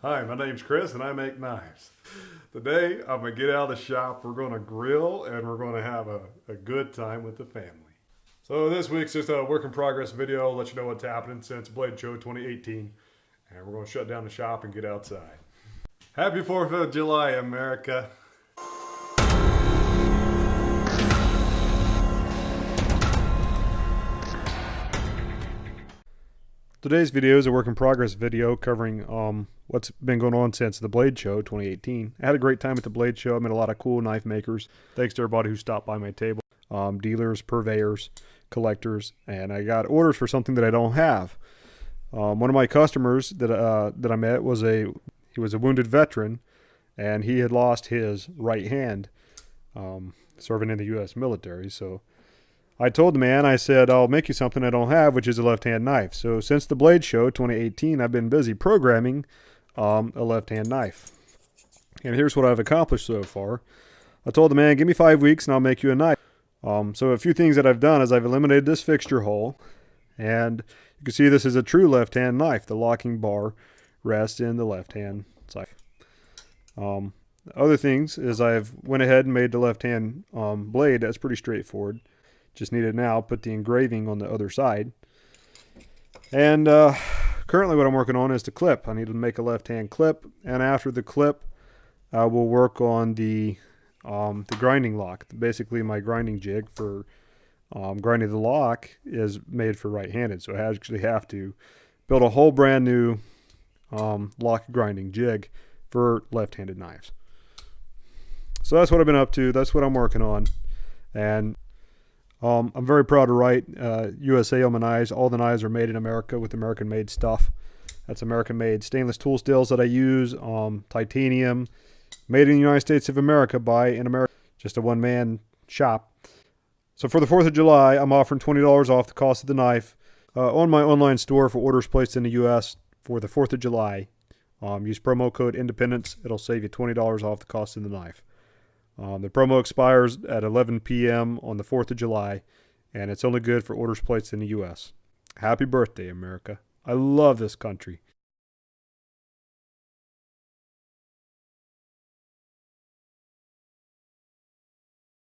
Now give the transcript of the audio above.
Hi, my name's Chris and I make knives. Today I'm going to get out of the shop, we're going to grill, and we're going to have a good time with the family. So this week's just a work in progress video, let you know what's happening since Blade Show 2018. And we're going to shut down the shop and get outside. Happy 4th of July, America. Today's video is a work in progress video covering what's been going on since the Blade Show 2018. I had a great time at the Blade Show. I met a lot of cool knife makers. Thanks to everybody who stopped by my table. Dealers, purveyors, collectors, and I got orders for something that I don't have. One of my customers that I met was a wounded veteran, and he had lost his right hand serving in the U.S. military. So I told the man, I said, I'll make you something I don't have, which is a left-hand knife. So since the Blade Show 2018, I've been busy programming a left-hand knife. And here's what I've accomplished so far. I told the man, give me 5 weeks and I'll make you a knife. So a few things that I've done is I've eliminated this fixture hole. And you can see this is a true left-hand knife. The locking bar rests in the left-hand side. Other things is I've went ahead and made the left-hand blade. That's pretty straightforward. Just need it now, put the engraving on the other side. And currently what I'm working on is the clip. I need to make a left-hand clip, and after the clip, we'll work on the grinding lock. Basically, my grinding jig for grinding the lock is made for right-handed, so I actually have to build a whole brand new lock grinding jig for left-handed knives. So that's what I've been up to. That's what I'm working on, and I'm very proud to write USA on my knives. All the knives are made in America with American-made stuff. That's American-made stainless tool steels that I use, titanium, made in the United States of America by an American, just a one-man shop. So for the 4th of July, I'm offering $20 off the cost of the knife on my online store for orders placed in the U.S. for the 4th of July. Use promo code INDEPENDENCE. It'll save you $20 off the cost of the knife. The promo expires at 11 p.m. on the 4th of July, and it's only good for orders placed in the U.S. Happy birthday, America. I love this country.